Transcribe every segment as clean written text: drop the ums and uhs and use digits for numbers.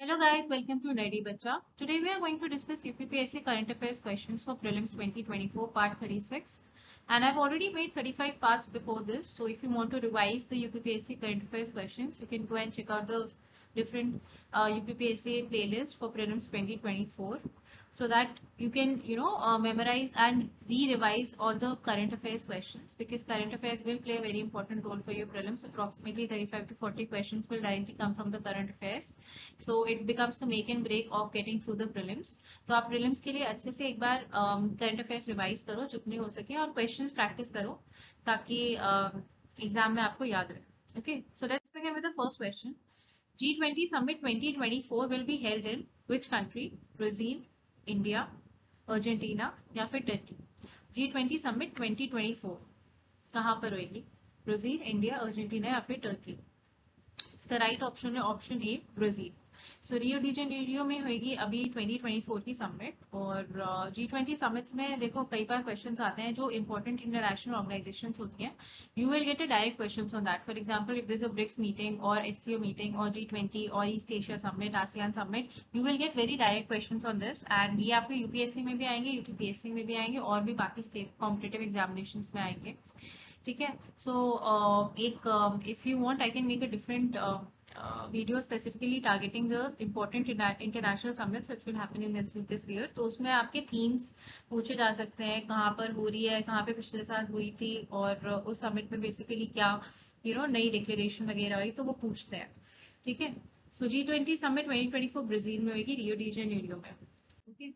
Hello guys, welcome to Nerdy Bacha. Today we are going to discuss UPPSC current affairs questions for prelims 2024 part 36. And I've already made 35 parts before this. So if you want to revise the UPPSC current affairs questions, you can go and check out the different UPPSC playlist for prelims 2024 so that you can memorize and re-revise all the current affairs questions, because current affairs will play a very important role for your prelims. Approximately 35 to 40 questions will directly come from the current affairs, so it becomes the make and break of getting through the prelims. तो आप prelims के लिए अच्छे से एक बार current affairs revise करो जितने हो सके, और questions practice करो ताकि एग्जाम में आपको याद रहे. Okay, so let's begin with the first question. G20 Summit 2024 will be held in which country? Brazil, India, Argentina या फिर टर्की. G20 समिट 2024 कहाँ पर होगी? ब्राजील, इंडिया, अर्जेंटीना या फिर टर्की. इसका राइट ऑप्शन है option A, Brazil. So Rio de Janeiro में होगी अभी 2024 की समिट. और G20 समिट्स में देखो कई बार क्वेश्चंस आते हैं जो इंपॉर्टेंट इंटरनेशनल ऑर्गेनाइजेशंस होती हैं. You will get a direct questions on that. For example if this a BRICS meeting और एससीओ मीटिंग और G20 और East Asia summit, ASEAN summit, you will get very direct questions on this. And ये आपको UPSC में भी आएंगे, UPPSC में भी आएंगे और भी बाकी स्टेट कॉम्पिटेटिव एग्जामिनेशंस में आएंगे. ठीक है. सो एक if you want I can make a different video specifically targeting the important international summits which will happen in this year. तो उसमें आपके themes पूछे जा सकते हैं, कहाँ पर हो रही है, कहाँ पे पिछले साल हुई थी, और उस summit में basically क्या नई declaration वगैरह हुई, तो वो पूछते हैं. ठीक है. So G20 summit 2024 ब्राजील में होगी, रियो डी जेनेरियो में. Okay.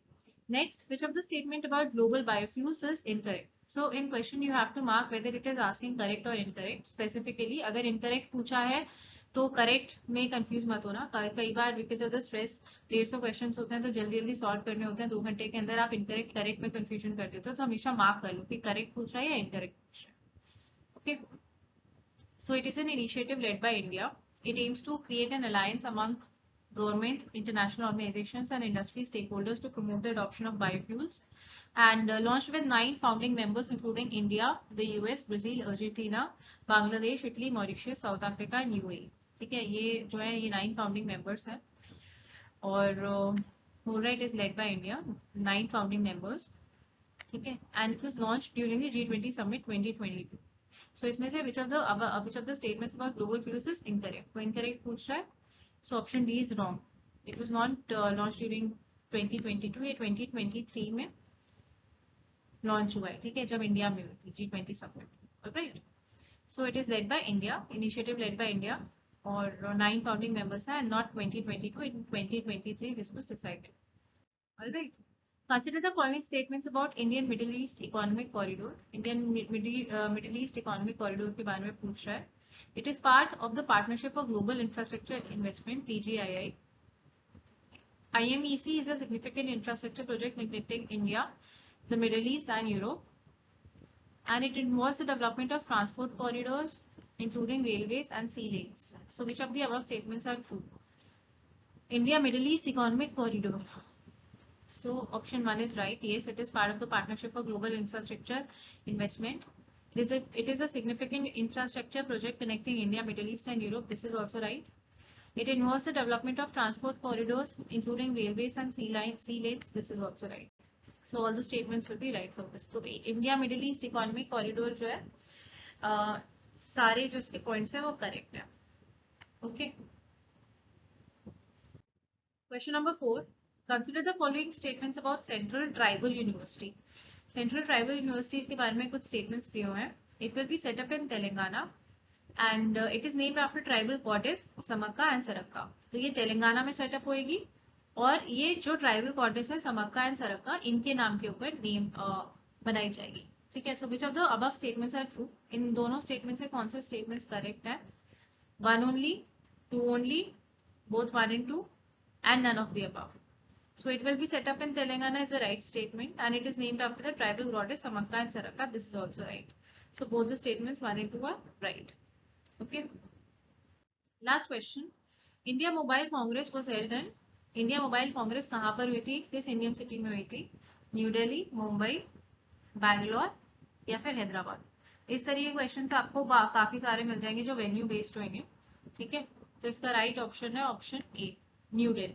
Next, which of the statement about global biofuels is incorrect? So in question you have to mark whether it is asking correct or incorrect. Specifically, अगर incorrect पूछा है तो correct में confuse मत होना. कई बार because of the stress 150 questions होते हैं तो जल्दी जल्दी सॉल्व करने होते हैं 2 घंटे के अंदर. आप इनकरेक्ट करेक्ट में कंफ्यूजन कर देते हो, तो हमेशा मार्क कर लो कि करेक्ट पूछ रहा है या इनकरेक्ट पूछ रहा है. Okay. So it is an initiative led by India. It aims to create an alliance among governments, international organizations, and industry stakeholders to promote the adoption of biofuels. And launched with 9 founding members, including India, the US, Brazil, Argentina, Bangladesh, Italy, Mauritius, South Africa, and UAE. ठीक है, ये जो है ये 9 founding members हैं. और Fulbright is led by India, 9 founding members. ठीक है. And it was launched during the G20 Summit 2022. So इसमें से which of the statements about global fuels is incorrect? वो incorrect पूछ रहा है. So option D is wrong. It was not launched during 2022, ये 2023 में launch हुआ है. ठीक है, जब इंडिया में हुई थी G20 summit. Alright. So it is led by India, initiative led by India, और 9 founding members हैं, and not 2022. In 2023 this was decided. Alright. Consider the following statements about Indian Middle East Economic Corridor. Middle East Economic Corridor के बारे में पूछ रहा है. It is part of the Partnership for Global Infrastructure Investment (PGII). IMEC is a significant infrastructure project connecting India, the Middle East, and Europe, and it involves the development of transport corridors, including railways and sea lanes. So, which of the above statements are true? India Middle East Economic Corridor. So option 1 is right. Yes, it is part of the Partnership for Global Infrastructure Investment. It is a significant infrastructure project connecting India, Middle East, and Europe. This is also right. It involves the development of transport corridors, including railways and sea lanes. This is also right. So all the statements will be right for this. So India Middle East Economic Corridor जो है सारे जो इसके points हैं वो correct है. Okay. Question number 4. Consider the following statements about Central Tribal University. Central Tribal University के बारे में कुछ statements दिए हुए हैं. It will be set up in Telangana and it is named after tribal goddess Samaka and Saraka. तो ये तेलंगाना में सेटअप होएगी, और ये जो ट्राइबल गॉडेस है समक्का एंड सरक्का, इनके नाम के ऊपर नेम बनाई जाएगी. ठीक है. So which of the above statements are true? इन दोनों स्टेटमेंट से कौन सा स्टेटमेंट्स करेक्ट है? 1 only, 2 only, both 1 and 2, and none of the above. So it will be set up in Telangana is the right statement, and it is named after the tribal goddess Samakka and Saraka. This is also right. So both the statements 1 and 2 are right. Okay. Last question. India Mobile Congress was held in. India Mobile Congress कहाँ पर हुई थी? किस Indian city में हुई थी? New Delhi, Mumbai, Bangalore या फिर हैदराबाद. इस तरह के क्वेश्चंस आपको काफी सारे मिल जाएंगे जो वेन्यू बेस्ड होंगे. ठीक है. तो इसका राइट ऑप्शन है option A. Newton.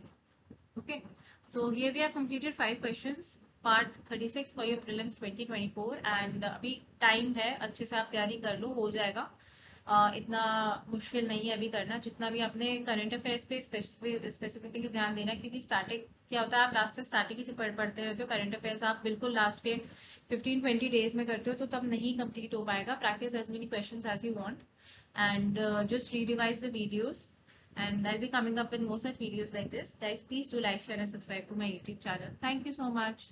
Okay, so here we have completed 5 questions, part 36 for your prelims 2024 and अभी time है, अच्छे से आप तैयारी कर लो, हो जाएगा. इतना मुश्किल नहीं है अभी करना, जितना भी अपने करंट अफेयर्स पे स्पेसिफिकली ध्यान देना, क्योंकि स्टैटिक क्या होता है, आप लास्ट तक स्टैटिक ही से पढ़ते रहते हो. करंट अफेयर्स आप बिल्कुल लास्ट के 15-20 डेज में करते हो तो तब नहीं कंप्लीट हो पाएगा. Practice as many questions as you want and just re-revise the videos, and I'll be coming up with more such videos like this. Guys, please do like, share and subscribe to my YouTube channel. Thank you so much.